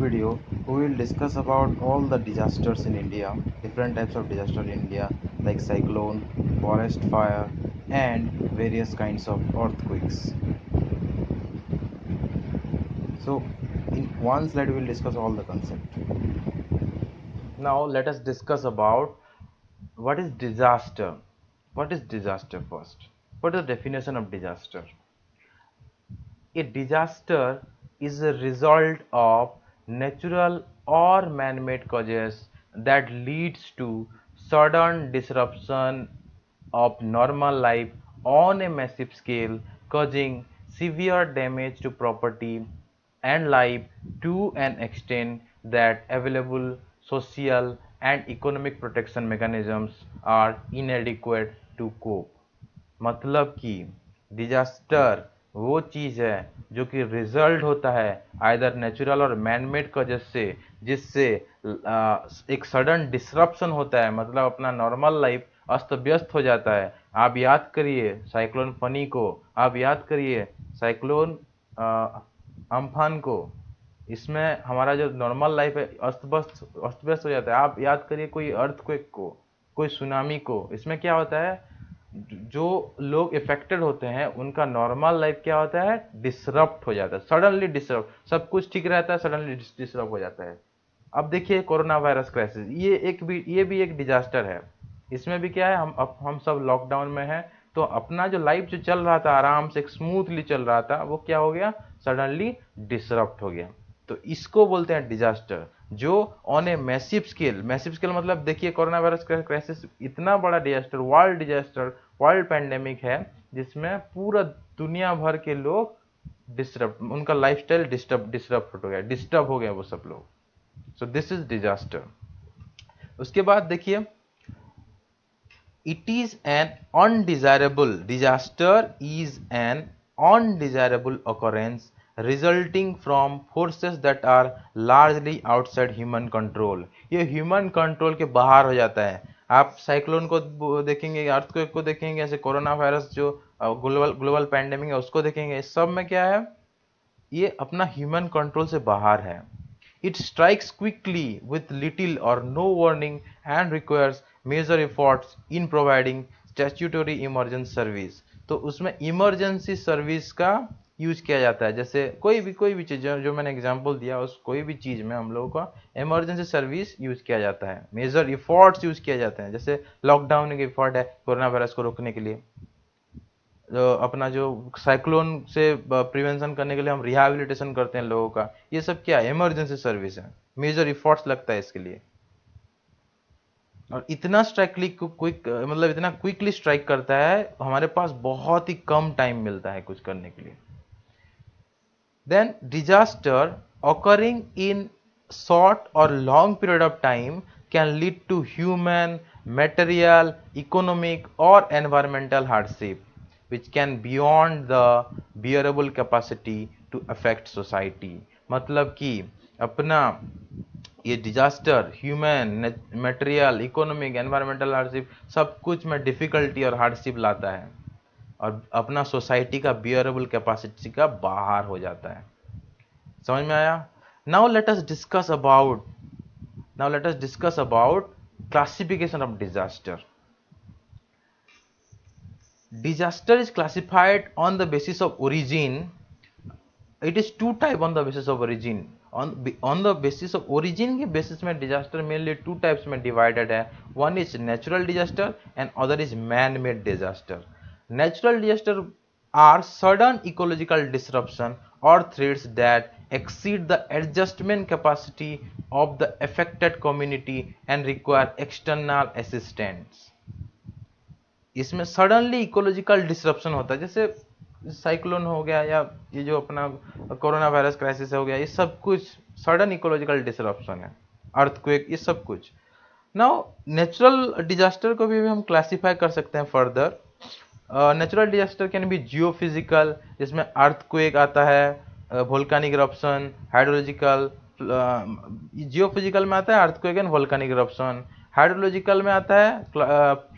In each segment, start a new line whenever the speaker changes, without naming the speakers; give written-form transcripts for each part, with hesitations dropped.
video, we will discuss about all the disasters in India, different types of disaster in India like cyclone, forest fire, and various kinds of earthquakes. So, in one slide, we will discuss all the concept. Now, let us discuss about what is disaster. What is disaster first? What is the definition of disaster? A disaster is a result of natural or man-made causes that leads to sudden disruption of normal life on a massive scale, causing severe damage to property and life to an extent that available social and economic protection mechanisms are inadequate to cope. मतलब कि disaster वो चीज़ है जो कि result होता है either natural और manmade causes से, जिससे एक सडन डिसरप्शन होता है, मतलब अपना नॉर्मल लाइफ अस्त व्यस्त हो जाता है। आप याद करिए साइक्लोन फनी को, आप याद करिए साइक्लोन अम्फान को, इसमें हमारा जो नॉर्मल लाइफ है अस्त व्यस्त हो जाता है। आप याद करिए कोई अर्थक्वेक को, कोई सुनामी को, इसमें क्या होता है, जो लोग इफेक्टेड होते हैं उनका नॉर्मल लाइफ क्या होता है, डिसरप्ट हो जाता है, सडनली डिसरप्ट। सब कुछ ठीक रहता है, सडनली डिसरप्ट हो जाता है। अब देखिए कोरोना वायरस क्राइसिस, ये भी एक डिजास्टर है। इसमें भी क्या है, हम सब लॉकडाउन में हैं, तो अपना जो लाइफ जो चल रहा था आराम से स्मूथली चल रहा था, वो क्या हो गया, सडनली डिसरप्ट हो गया। तो इसको बोलते हैं डिजास्टर, जो ऑन ए मैसिव स्केल मतलब देखिए कोरोना वायरस क्राइसिस इतना बड़ा डिजास्टर, वर्ल्ड पैंडेमिक है, जिसमें पूरा दुनिया भर के लोग डिस्टर्ब, उनका लाइफस्टाइल डिस्टर्ब हो गया वो सब लोग। सो दिस इज डिजास्टर। उसके बाद देखिए, it is an undesirable disaster is an undesirable occurrence resulting from forces that are largely outside human control। ये ह्यूमन कंट्रोल के बाहर हो जाता है। आप साइक्लोन को देखेंगे, अर्थक्वेक को देखेंगे, ऐसे कोरोना वायरस जो ग्लोबल पैंडेमिक है उसको देखेंगे, इस सब में क्या है, ये अपना ह्यूमन कंट्रोल से बाहर है। It strikes quickly with little or no warning and requires major efforts in providing statutory emergency service। तो उसमें इमरजेंसी सर्विस का यूज किया जाता है। जैसे कोई भी चीज जो मैंने एग्जांपल दिया, उस कोई भी चीज में हम लोगों का इमरजेंसी सर्विस यूज किया जाता है, मेजर एफर्ट्स यूज किया जाते हैं। जैसे लॉकडाउन के एफर्ट है कोरोना वायरस को रोकने के लिए, अपना जो साइक्लोन से प्रिवेंशन करने के लिए हम रिहैबिलिटेशन करते हैं लोगों का, ये सब क्या है, इमरजेंसी सर्विस है, मेजर एफर्ट्स लगता है इसके लिए। और इतना इतना क्विकली स्ट्राइक करता है, हमारे पास बहुत ही कम टाइम मिलता है कुछ करने के लिए। Then disaster occurring in short or long period of time can lead to human, material, economic or environmental hardship which can beyond the bearable capacity to affect society। मतलब कि अपना ये disaster human, material, economic, environmental hardship सब कुछ में difficulty और hardship लाता है, और अपना सोसाइटी का बियरेबल कैपेसिटी का बाहर हो जाता है। समझ में आया? Now let us discuss about classification of disaster. Disaster is classified on the basis of origin. It is two type on the basis of origin. On the basis of origin के basis में disaster mainly two types में divided है। One is natural disaster and other is man-made disaster. Natural disaster are sudden ecological disruption or threats that exceed the adjustment capacity of the affected community and require external assistance। इसमें suddenly ecological disruption होता है, जैसे cyclone हो गया या ये जो अपना कोरोना वायरस क्राइसिस हो गया, ये सब कुछ सडन इकोलॉजिकल डिसरप्शन है, अर्थक्वेक, ये सब कुछ। नाउ नेचुरल डिजास्टर को भी हम क्लासिफाई कर सकते हैं further. Natural disaster can be geophysical, जिसमें अर्थक्वेक आता है, वोल्केनिक इरप्शन, हाइड्रोलॉजिकल। जियोफिजिकल में आता है earthquake and volcanic eruption, hydrological में आता है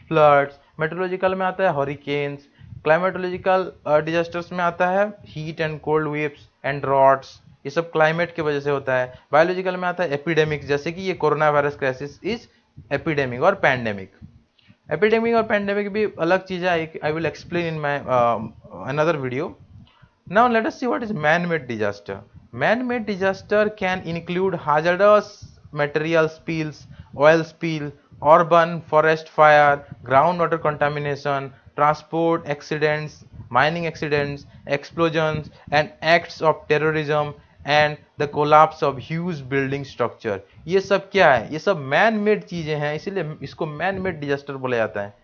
फ्लड्स, मेट्रोलॉजिकल में आता है हरिकेन्स, क्लाइमेटोलॉजिकल डिजास्टर्स में आता है heat and cold waves and droughts, ये सब क्लाइमेट की वजह से होता है। बायोलॉजिकल में आता है एपिडेमिक, जैसे कि ये corona virus crisis is epidemic और पैंडेमिक। एपिडेमिक और पैंडेमिक भी अलग चीज है, I will explain in my another video. Now let us see what is man-made disaster. Man-made disaster can include hazardous material spills, oil spill, urban forest fire, groundwater contamination, transport accidents, mining accidents, explosions, and acts of terrorism and the collapse of huge building structure. ये सब क्या है? ये सब man-made चीजें हैं, इसीलिए इसको man-made disaster बोला जाता है।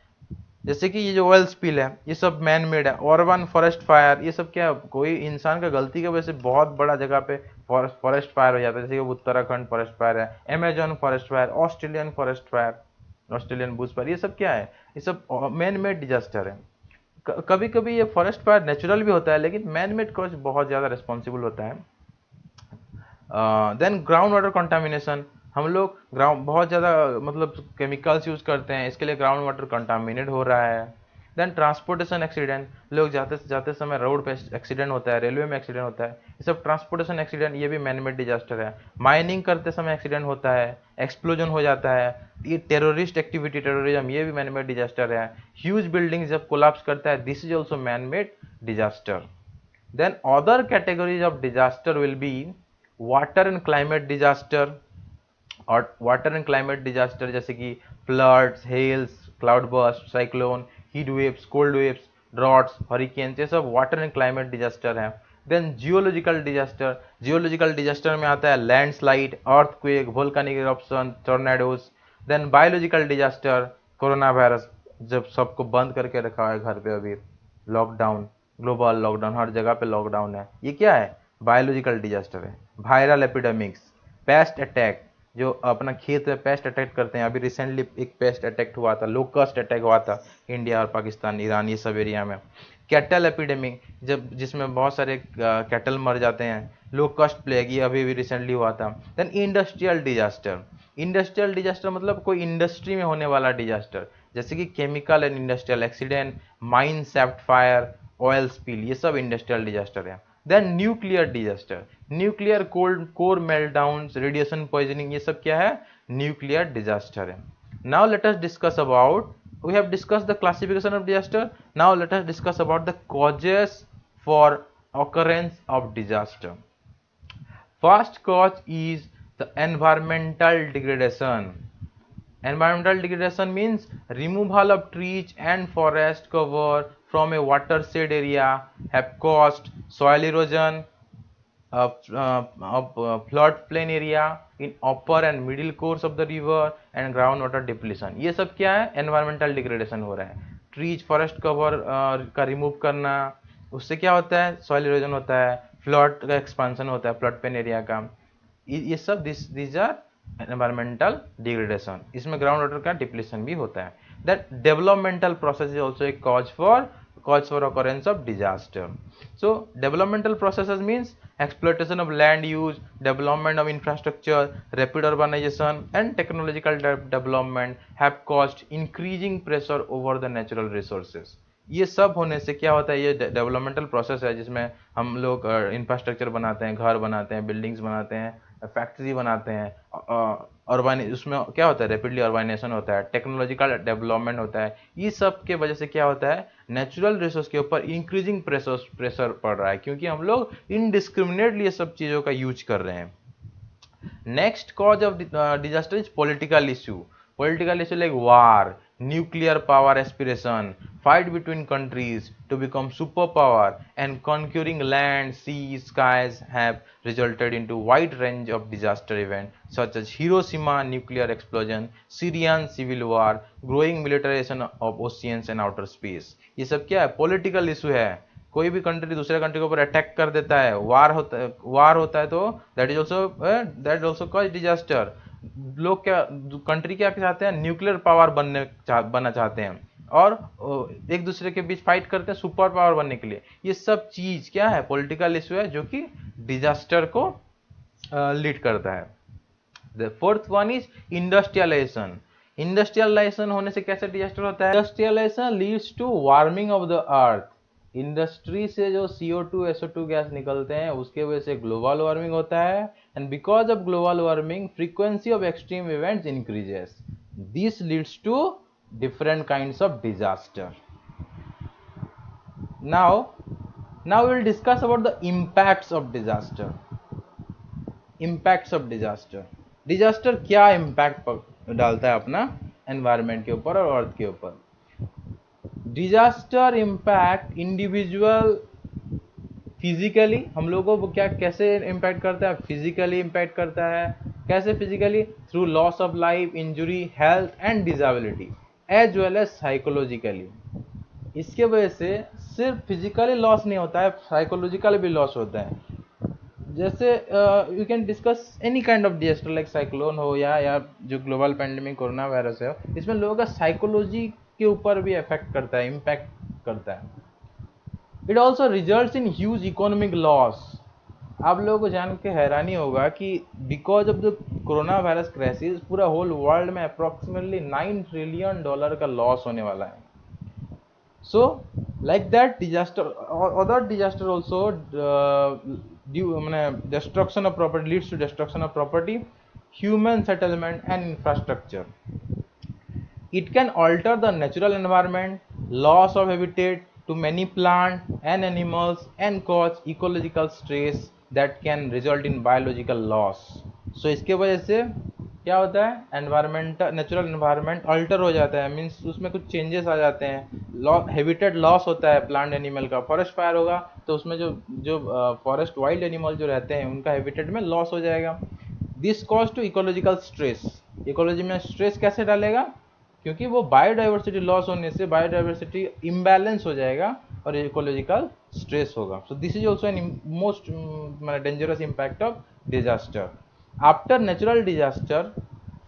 जैसे कि ये जो ऑयल स्पिल है ये सब मैन मेड है। ऑर्बन फॉरेस्ट फायर ये सब क्या है? कोई इंसान का गलती की वजह से बहुत बड़ा जगह पे फॉरेस्ट फायर हो जाता है, जैसे कि उत्तराखंड फॉरेस्ट फायर है, Amazon forest fire, Australian forest fire, Australian Bush fire, ये सब क्या है? ये सब मैन मेड डिजास्टर है। कभी कभी ये फॉरेस्ट फायर नेचुरल भी होता है, लेकिन मैन मेड कॉज बहुत ज़्यादा रिस्पॉन्सिबल होता है। देन ग्राउंड वाटर कंटामिनेशन, हम लोग ग्राउंड बहुत ज़्यादा मतलब केमिकल्स यूज़ करते हैं, इसके लिए ग्राउंड वाटर कंटामिनेट हो रहा है। देन ट्रांसपोर्टेशन एक्सीडेंट, लोग जाते जाते समय रोड पे एक्सीडेंट होता है, रेलवे में एक्सीडेंट होता है, ये सब ट्रांसपोर्टेशन एक्सीडेंट, ये भी मैनमेड डिजास्टर है। माइनिंग करते समय एक्सीडेंट होता है, एक्सप्लोजन हो जाता है, ये टेररिस्ट एक्टिविटी, टेररिज्म, ये भी मैनमेड डिजास्टर है। ह्यूज बिल्डिंग जब कोलैप्स करता है, this is also manmade disaster. Then other categories of disaster will be water and climate disaster, और वाटर एंड क्लाइमेट डिजास्टर जैसे कि floods, hails, cloud burst, cyclone, heat waves, cold waves, droughts, hurricanes, ये सब water and climate disaster है। Then geological disaster, geological disaster में आता है landslide, earthquake, volcanic eruption, tornadoes. Then biological disaster, corona virus जब सबको बंद करके रखा है घर पे, अभी लॉकडाउन, ग्लोबल लॉकडाउन, हर जगह पे लॉकडाउन है, ये क्या है? बायोलॉजिकल डिजास्टर है। वायरल एपिडेमिक्स, पेस्ट अटैक, जो अपना खेत में पेस्ट अटैक करते हैं, अभी रिसेंटली एक पेस्ट अटैक हुआ था, लोकस्ट अटैक हुआ था इंडिया और पाकिस्तान, ईरान, ये सब एरिया में। कैटल एपिडेमिक, जब जिसमें बहुत सारे कैटल मर जाते हैं, लोकस्ट प्लेग, ये अभी भी रिसेंटली हुआ था। Then industrial disaster, industrial disaster मतलब कोई इंडस्ट्री में होने वाला डिजास्टर, जैसे कि chemical and industrial accident, mine shaft fire, oil spill, ये सब इंडस्ट्रियल डिजास्टर है। Then nuclear disaster, nuclear core meltdown, radiation poisoning, ये सब क्या है? न्यूक्लियर डिजास्टर है। Now let us discuss about, we have discussed the classification of disaster, now let us discuss about the causes for occurrence of disaster. First cause is the environmental degradation. Environmental degradation means removal of trees and forest cover from a watershed area have caused soil erosion of floodplain area in upper and middle course of the river and groundwater depletion. ये सब क्या है? environmental degradation हो रहा है। Trees, forest cover का remove करना, उससे क्या होता है? सॉइल इरोजन होता है, फ्लड का एक्सपांशन होता है, फ्लड प्लेन एरिया का, ये सब दिस आर एनवायरमेंटल डिग्रेडेशन। इसमें ग्राउंड वाटर का डिप्लीशन भी होता है। That developmental process is also A cause for occurrence of disaster. So developmental processes means exploitation of land use, development of infrastructure, rapid urbanization and technological development have caused increasing pressure over the natural resources. ये सब होने से क्या होता है? ये developmental process है जिसमें हम लोग इंफ्रास्ट्रक्चर बनाते हैं, घर बनाते हैं, बिल्डिंग्स बनाते हैं, फैक्ट्री बनाते हैं, अर्बन, उसमें क्या होता है? रैपिडली अर्बनाइजेशन होता है, टेक्नोलॉजिकल डेवलपमेंट होता है। ये सब के वजह से क्या होता है? नेचुरल रिसोर्स के ऊपर इंक्रीजिंग प्रेशर पड़ रहा है, क्योंकि हम लोग इनडिस्क्रिमिनेटली ये सब चीज़ों का यूज कर रहे हैं। Next cause of disaster is political issue. Political issue like war, nuclear power aspiration, fight between countries to become superpower, and conquering land, seas, skies have resulted into wide range of disaster events such as Hiroshima nuclear explosion, Syrian civil war, growing militarization of oceans and outer space. ये सब क्या है? Political issue है। कोई भी country दूसरे country के ऊपर अटैक कर देता है, वार होता है तो that is also cause disaster. लोग क्या, कंट्री क्या चाहते हैं? न्यूक्लियर पावर बनना चाहते हैं, और एक दूसरे के बीच फाइट करते हैं सुपर पावर बनने के लिए। ये सब चीज क्या है? पॉलिटिकल इशू है, जो कि डिजास्टर को लीड करता है। The fourth one is industrialization. Industrialization होने से कैसे डिजास्टर होता है? Industrialization leads to warming of the earth. Industry से जो CO2 SO2 गैस निकलते हैं उसके वजह से ग्लोबल वार्मिंग होता है, and because of global warming frequency of extreme events increases. This leads to different kinds of disaster. Now we will discuss about the impacts of disaster. Disaster क्या impact डालता है अपना एनवायरनमेंट के ऊपर और अर्थ के ऊपर. डिजास्टर इम्पैक्ट इंडिविजुअल फिजिकली हम लोगों को क्या कैसे इम्पैक्ट करता है, फिजिकली इम्पैक्ट करता है. कैसे physically? Through loss of life, injury, health and disability as well as psychologically. इसके वजह से सिर्फ फिजिकली लॉस नहीं होता है, साइकोलॉजिकल भी लॉस होता है. जैसे you can discuss any kind of disaster like cyclone हो या जो ग्लोबल पैंडेमिक कोरोना वायरस है, इसमें लोगों का साइकोलॉजी के ऊपर भी इफेक्ट करता है, इम्पैक्ट करता है. It also results in huge economic loss. आप लोगों को जान के हैरानी होगा कि because of the corona virus crisis पूरा होल वर्ल्ड में अप्रोक्सीमेटली $9 ट्रिलियन का लॉस होने वाला है. So like that disaster or other disaster also destruction of property leads to destruction of property, human settlement and infrastructure. It can alter the natural environment, loss of habitat to many plants and animals and cause ecological stress that can result in biological loss. So इसके वजह से क्या होता है, environment natural environment alter हो जाता है, means उसमें कुछ चेंजेस आ जाते हैं. हैबिटेट लॉस होता है प्लांट एनिमल का. फॉरेस्ट फायर होगा तो उसमें जो फॉरेस्ट वाइल्ड एनिमल जो रहते हैं उनका हैबिटेट में लॉस हो जाएगा. This cause to ecological stress. Ecology में स्ट्रेस कैसे डालेगा? क्योंकि वो बायोडाइवर्सिटी लॉस होने से बायोडाइवर्सिटी इम्बैलेंस हो जाएगा और इकोलॉजिकल स्ट्रेस होगा. सो this is also an most dangerous impact of disaster. After natural disaster,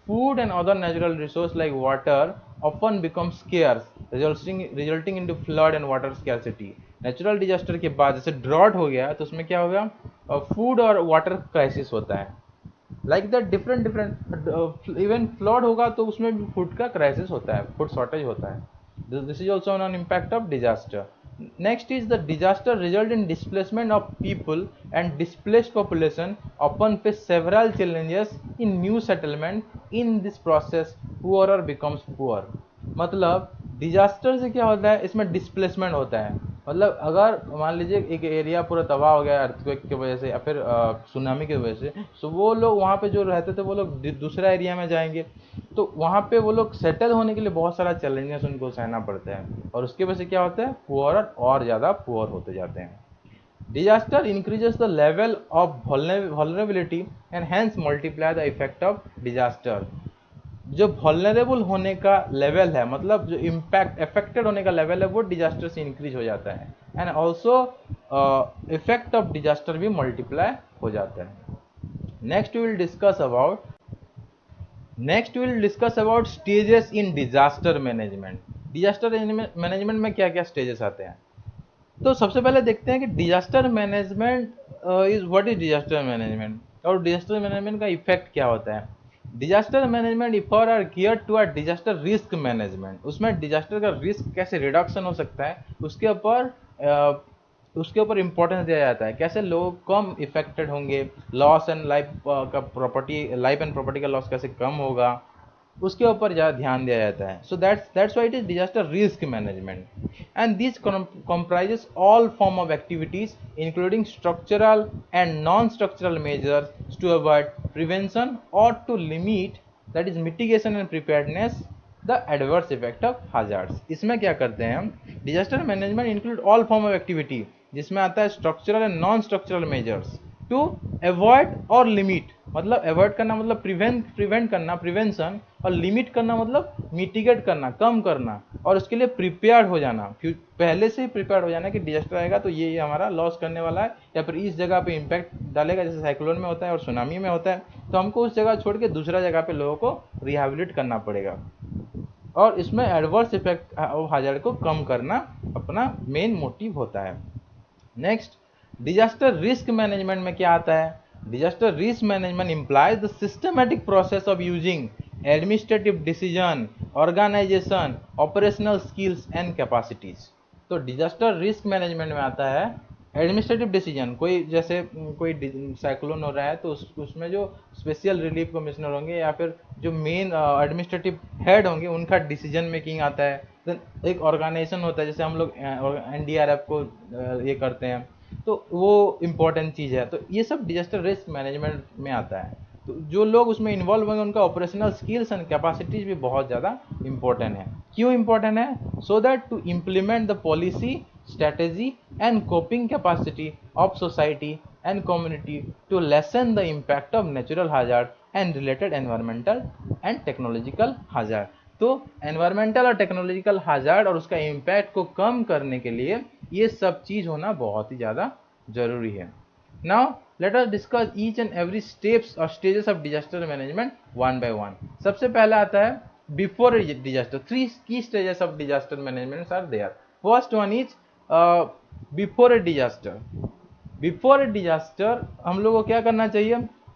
food and other natural resources like water often become scarce, resulting into flood and water scarcity. Natural disaster के बाद जैसे drought हो गया तो उसमें क्या होगा, food और वाटर क्राइसिस होता है. Like that different even flood होगा तो उसमें भी फूड का क्राइसिस होता है, फूड शॉर्टेज होता है. This is also an impact of disaster. Next is the disaster result in displacement of people, and displaced population often face several challenges in new settlement. In this process poorer becomes poor. मतलब disaster से क्या होता है, इसमें displacement होता है. मतलब अगर मान लीजिए एक एरिया पूरा तबाह हो गया अर्थक्वेक की वजह से या फिर सुनामी की वजह से, तो वो लोग वहाँ पे जो रहते थे वो लोग दूसरा एरिया में जाएंगे, तो वहाँ पे वो लोग सेटल होने के लिए बहुत सारा चैलेंजेस उनको सहना पड़ता है, और उसकी वजह से क्या होता है, पुअर और ज़्यादा पुअर होते जाते हैं. Disaster increases the level of vulnerability and hence multiply the effect of disaster. जो वल्नरेबल होने का लेवल है, मतलब जो इम्पैक्ट अफेक्टेड होने का लेवल है, वो डिजास्टर से इंक्रीज हो जाता है, and also effect of disaster भी मल्टीप्लाई हो जाता है. Next we will discuss about stages in disaster management. Disaster management में क्या क्या स्टेजेस आते हैं. तो सबसे पहले देखते हैं कि disaster management what is disaster management, और डिजास्टर मैनेजमेंट का इफेक्ट क्या होता है. Disaster management effort are gear to a disaster risk management. उसमें डिजास्टर का रिस्क कैसे रिडक्शन हो सकता है उसके ऊपर इंपॉर्टेंस दिया जाता है. कैसे लोग कम इफेक्टेड होंगे, loss and life and property का लॉस कैसे कम होगा, उसके ऊपर ज़्यादा ध्यान दिया जाता है. So that's why it is disaster risk management. And this comprises all form of activities including structural and non-structural measures to avoid, prevention or to limit, that is mitigation and preparedness, the adverse effect of hazards. इसमें क्या करते हैं हम, disaster management include all form of activity, जिसमें आता है structural and non structural measures to avoid और limit. मतलब अवॉइड करना मतलब प्रिवेंट करना, प्रिवेंशन, और लिमिट करना मतलब मिटिगेट करना, कम करना, और उसके लिए प्रिपेयर्ड हो जाना, पहले से ही प्रिपेयर्ड हो जाना कि डिजास्टर आएगा तो ये हमारा लॉस करने वाला है, या फिर इस जगह पे इम्पैक्ट डालेगा, जैसे साइक्लोन में होता है और सुनामी में होता है, तो हमको उस जगह छोड़ के दूसरा जगह पे लोगों को रिहेबिलिट करना पड़ेगा, और इसमें एडवर्स इफेक्ट ऑफ हैजर्ड को कम करना अपना मेन मोटिव होता है. नेक्स्ट, डिजास्टर रिस्क मैनेजमेंट में क्या आता है. Disaster risk management implies the systematic process of using administrative decision, organization, operational skills and capacities. तो डिजास्टर रिस्क मैनेजमेंट में आता है एडमिनिस्ट्रेटिव डिसीजन। कोई जैसे कोई साइक्लोन हो रहा है तो उसमें जो स्पेशल रिलीफ कमिश्नर होंगे या फिर जो मेन एडमिनिस्ट्रेटिव हेड होंगे उनका डिसीजन मेकिंग आता है। देन एक ऑर्गेनाइजेशन होता है, जैसे हम लोग एनडीआरएफ को ये करते हैं, तो वो इम्पोर्टेंट चीज़ है। तो ये सब डिजास्टर रिस्क मैनेजमेंट में आता है। तो जो लोग उसमें इन्वॉल्व होंगे उनका ऑपरेशनल स्किल्स एंड कैपेसिटीज भी बहुत ज़्यादा इंपॉर्टेंट है। क्यों इंपॉर्टेंट है? So that to implement the policy, strategy and coping capacity of society and community to lessen the impact of natural hazard and related environmental and technological hazard। तो environmental और technological hazard और उसका impact को कम करने के लिए ये सब चीज़ होना बहुत ही ज़्यादा ज़रूरी है। Now let us discuss each and every steps or stages of disaster management one by one। सबसे पहला आता है before a disaster। Three key stages of disaster management are there। First one is before a disaster. Before a disaster हम लोग को क्या करना चाहिए?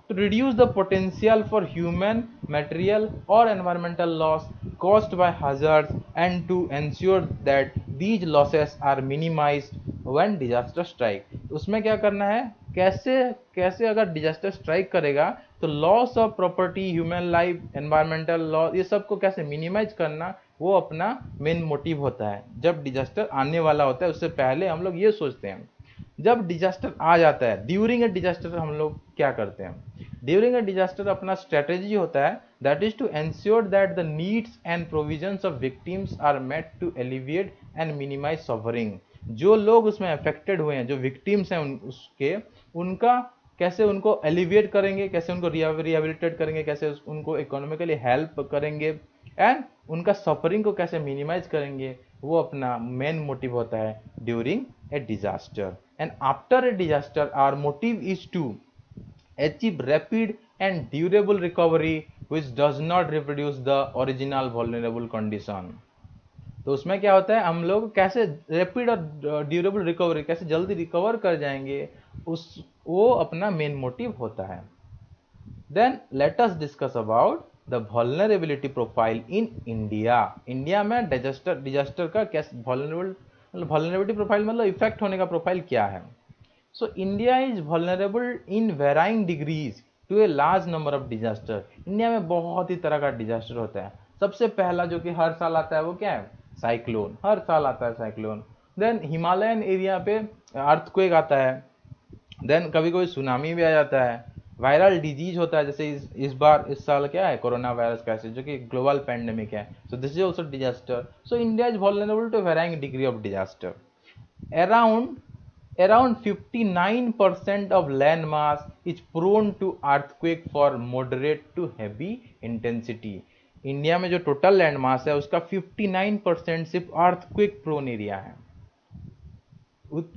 To reduce the potential for human, material और environmental loss caused by hazards and to ensure that these losses are minimised when disaster strike. उसमें क्या करना है, कैसे कैसे अगर डिजास्टर स्ट्राइक करेगा तो loss of property, human life, environmental loss, ये सब को कैसे मिनिमाइज करना, वो अपना मेन मोटिव होता है। जब डिजास्टर आने वाला होता है उससे पहले हम लोग ये सोचते हैं। जब डिजास्टर आ जाता है, ड्यूरिंग ए डिजास्टर हम लोग क्या करते हैं? ड्यूरिंग ए डिजास्टर अपना स्ट्रेटेजी होता है that is to ensure that the needs and provisions of victims are met to alleviate and minimize suffering. जो लोग उसमें अफेक्टेड हुए हैं, जो विक्टिम्स हैं उसके, उनका कैसे उनको एलिविएट करेंगे, कैसे उनको रिहेबिलिटेट करेंगे, कैसे उनको इकोनॉमिकली हेल्प करेंगे एंड उनका सफरिंग को कैसे मिनिमाइज करेंगे, वो अपना मेन मोटिव होता है during a disaster. And after a disaster our motive is to achieve rapid and durable recovery which does not reproduce the original vulnerable condition. तो उसमें क्या होता है, हम लोग कैसे रैपिड और ड्यूरेबल रिकवरी, कैसे जल्दी रिकवर कर जाएंगे, वो अपना मेन मोटिव होता है। Then let us discuss about the vulnerability profile in India. India में डिजास्टर का कैसे वल्नरेबिलिटी प्रोफाइल मतलब इफेक्ट होने का प्रोफाइल क्या है। So India is vulnerable in varying degrees to a large number of disaster. India में बहुत ही तरह का डिजास्टर होता है। सबसे पहला जो कि हर साल आता है वो क्या है? साइक्लोन। हर साल आता है साइक्लोन। देन हिमालयन एरिया पे अर्थक्वेक आता है। देन कभी कभी सुनामी भी आ जाता है। वायरल डिजीज होता है, जैसे इस साल क्या है, कोरोना वायरस कैसे, जो कि ग्लोबल पैंडेमिक है। So this is also disaster. So India is vulnerable to varying degree of disaster. Around 59% of land mass is prone to earthquake for moderate to heavy intensity। India में जो total land mass है उसका 59% सिर्फ earthquake prone area है।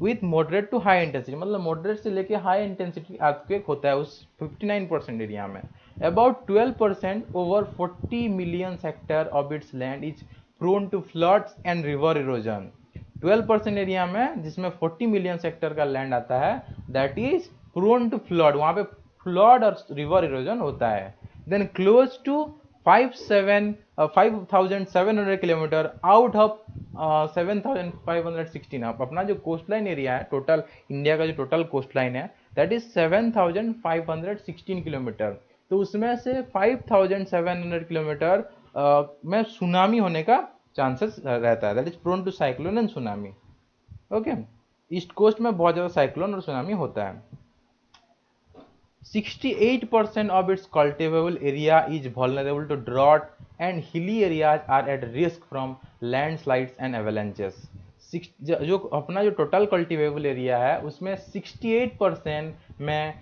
With moderate to high intensity, मतलब moderate से लेके high intensity earthquake होता है उस 59% एरिया में। About 12% over 40 million hectare of its land is prone to floods and river erosion. 12% area में जिसमें 40 मिलियन हेक्टेयर का लैंड आता है, that is prone to flood, वहां पे फ्लड और रिवर इरोजन होता है। Then close to 5,700 kilometre out of 7,516, अपना जो कोस्ट लाइन एरिया है, टोटल इंडिया का जो टोटल कोस्ट लाइन है, दैट इज 7,516 किलोमीटर। तो उसमें से 5,700 किलोमीटर में सुनामी होने का चांसेस रहता है, that is prone to cyclone and tsunami. Okay, east coast में बहुत ज्यादा साइक्लोन और सुनामी होता है। 68% of its cultivable area is vulnerable to drought and hilly areas are at risk from landslides and avalanches। जो अपना जो टोटल कल्टिवेबल एरिया है उसमें 68% में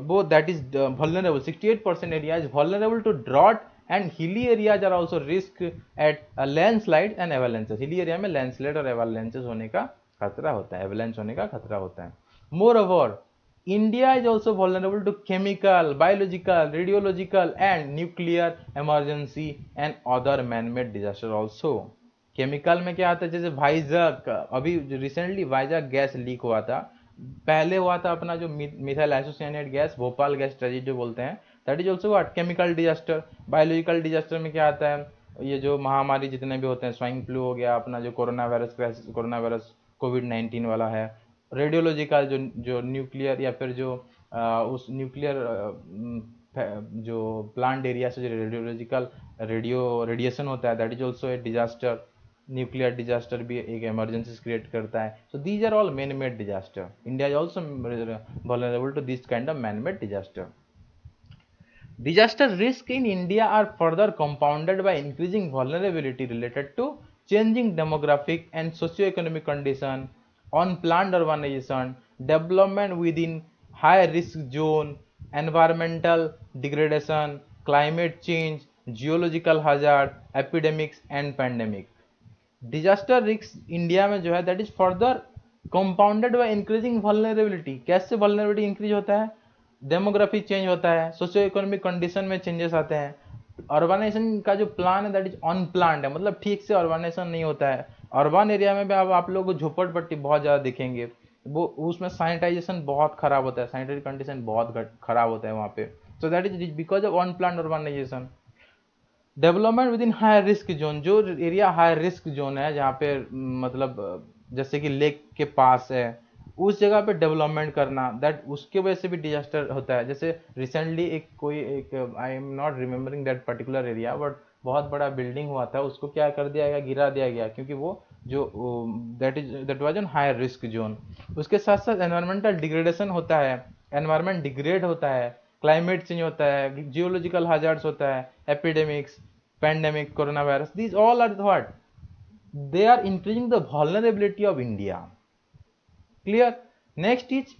वो that is vulnerable, 68% area is vulnerable to drought and hilly areas are also risk at landslide and avalanches। Hilly area में landslide और एवालांचेस होने का खतरा होता है, एवलांच होने का खतरा होता है। Moreover, India is also vulnerable to chemical, biological, radiological and nuclear emergency and other man-made disaster also। Chemical में क्या आता है, जैसे वाइजैक, अभी रिसेंटली वाइजैक गैस लीक हुआ था। पहले हुआ था अपना जो methyl isocyanate gas, Bhopal gas tragedy जो बोलते हैं, that is also what, chemical disaster. Biological disaster में क्या आता है, ये जो महामारी जितने भी होते हैं, स्वाइन फ्लू हो गया, अपना जो कोरोना वायरस कोविड-19 वाला है, रेडियोलॉजी का जो जो न्यूक्लियर या फिर जो उस न्यूक्लियर जो प्लांट एरिया से जो रेडियोलॉजिकल रेडिएशन होता है, that is also a disaster. Nuclear disaster भी एक इमरजेंसी क्रिएट करता है। So these are all man made disaster. India is also vulnerable to this kind of man made disaster. Disaster risk in India are further compounded by increasing vulnerability related to changing demographic and socio-economic condition, unplanned urbanization, development within high risk zone, environmental degradation, climate change, geological hazard, epidemics and pandemic. Disaster risk India में जो है that is further compounded by increasing vulnerability. कैसे vulnerability increase होता है? Demography change होता है, socio economic condition में changes आते हैं, अर्बनाइजेशन का जो प्लान है दैट इज अनप्लान्ड है, मतलब ठीक से अर्बनाइजेशन नहीं होता है। अर्बन एरिया में भी अब आप लोगों को झोपड़पट्टी बहुत ज़्यादा दिखेंगे, वो उसमें सैनिटाइजेशन बहुत खराब होता है, सैनिटरी कंडीशन बहुत खराब होता है वहाँ पे। So that is because of unplanned urbanization. Development within high risk zone, जो एरिया हाई रिस्क जोन है जहाँ पे मतलब जैसे कि लेक के पास है, उस जगह पे डेवलपमेंट करना, दैट उसके वजह से भी डिजास्टर होता है। जैसे रिसेंटली एक I am not remembering that particular area, but बहुत बड़ा बिल्डिंग हुआ था, उसको क्या कर दिया गया, गिरा दिया गया, क्योंकि वो जो that was an high risk zone. उसके साथ साथ एनवायरमेंटल डिग्रेडेशन होता है, एनवायरमेंट डिग्रेड होता है, क्लाइमेट चेंज होता है, जियोलॉजिकल हाजार्ड्स होता है, epidemics, pandemic, coronavirus, these all are what? They are increasing the vulnerability of India. Clear? Next is,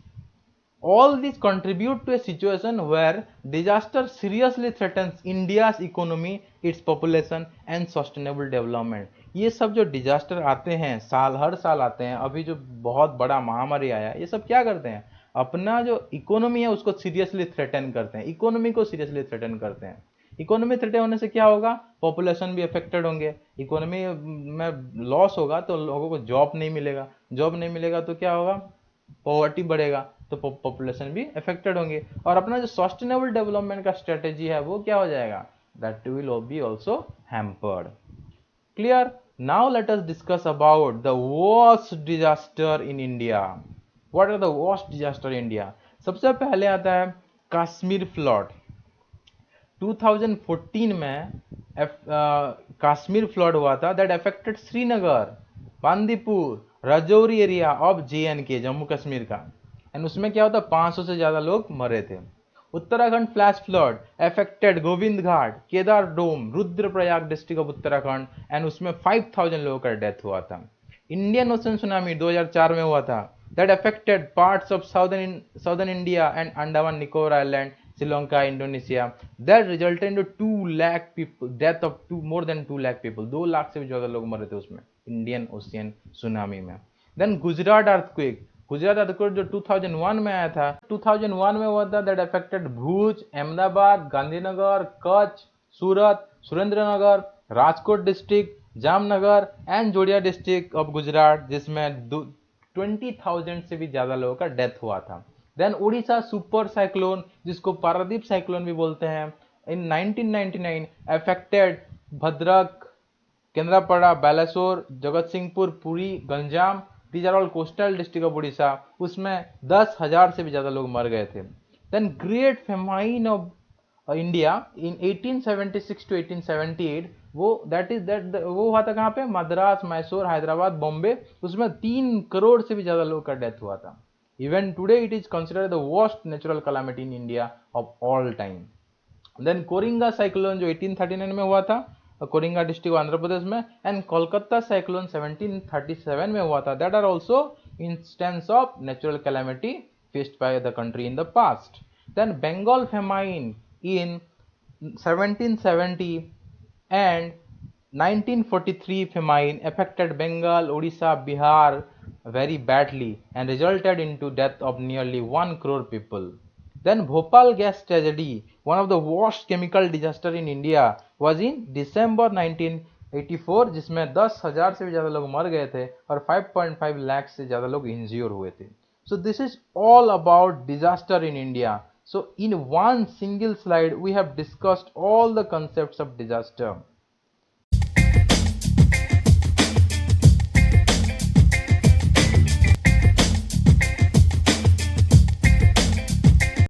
all these contribute to a situation where disaster seriously threatens India's economy, its population and sustainable development. ये सब जो disaster आते हैं हर साल आते हैं, अभी जो बहुत बड़ा महामारी आया, ये सब क्या करते हैं? अपना जो इकोनॉमी है उसको सीरियसली थ्रेटन करते हैं, इकोनॉमी को सीरियसली थ्रेटन करते हैं। इकोनॉमी थ्रेटन होने से क्या होगा? पॉपुलेशन भी अफेक्टेड होंगे, इकोनॉमी में लॉस होगा तो लोगों को जॉब नहीं मिलेगा, जॉब नहीं मिलेगा तो क्या होगा? पॉवर्टी बढ़ेगा, तो पॉपुलेशन भी अफेक्टेड होंगे, और अपना जो सस्टेनेबल डेवलपमेंट का स्ट्रेटेजी है वो क्या हो जाएगा? That will be also hampered. Clear? Now let us discuss about the worst disaster in India. What are the worst disaster in India? सबसे पहले आता है कश्मीर फ्लड। 2014 में कश्मीर फ्लड हुआ था, that affected Srinagar, Bandipur, Rajouri area of JNK, Jammu Kashmir का, एंड उसमें क्या होता, 500 से ज्यादा लोग मरे थे। Uttarakhand flash flood affected Govind Ghat, Kedar Dome, Rudraprayag district of Uttarakhand, and उसमें 5000 लोगों का डेथ हुआ था। इंडियन ओशन सुनामी 2004 में हुआ था, that affected parts of southern India and Andaman Nicobar island, Sri Lanka, Indonesia, that resulted into 2 lakh people, death of more than 2 lakh people, 2 lakh से भी ज्यादा लोग मरे थे उसमें, इंडियन ओशियन सुनामी में। देन गुजरात अर्थक्वेक जो 2001 में आया था, 2001 में हुआ था, that affected Bhuj, Ahmedabad, Gandhinagar, Kutch, Surat, Surendranagar, Rajkot district, Jamnagar and Joria district of Gujarat, जिसमें 20,000 से भी ज्यादा लोगों का डेथ हुआ था। देन उड़ीसा सुपर साइक्लोन, जिसको पारादीप साइक्लोन भी बोलते हैं, in 1999 affected Bhadrak, Kendrapara, Balasore, Jagatsinghpur, Puri, Ganjam, these are all coastal district of Orissa, उसमें 10,000 से भी ज्यादा लोग मर गए थे। Then great famine of India in 1876 to 1878, वो वो हुआ था कहाँ पे? मद्रास, मैसूर, हैदराबाद, बॉम्बे, उसमें 3 करोड़ से भी ज्यादा लोगों का डेथ हुआ था। Even today it is considered the worst natural calamity in India of all time. Then Coringa cyclone जो 1839 में हुआ था, कोरिंगा डिस्ट्रिक्ट आंध्र प्रदेश में, एंड कोलकाता साइक्लोन 1737 में हुआ था, that are also instance of natural calamity faced by the country in the past. Then Bengal famine in 1770 and 1943 famine affected Bengal, Odisha, Bihar very badly and resulted into death of nearly 1 crore people. Then Bhopal gas tragedy, one of the worst chemical disaster in India, was in December 1984, जिसमें 10,000 से भी ज़्यादा लोग मर गए थे और 5.5 लाख से ज़्यादा लोग इंज्योर हुए थे। So this is all about disaster in India. So in one single slide we have discussed all the concepts of disaster.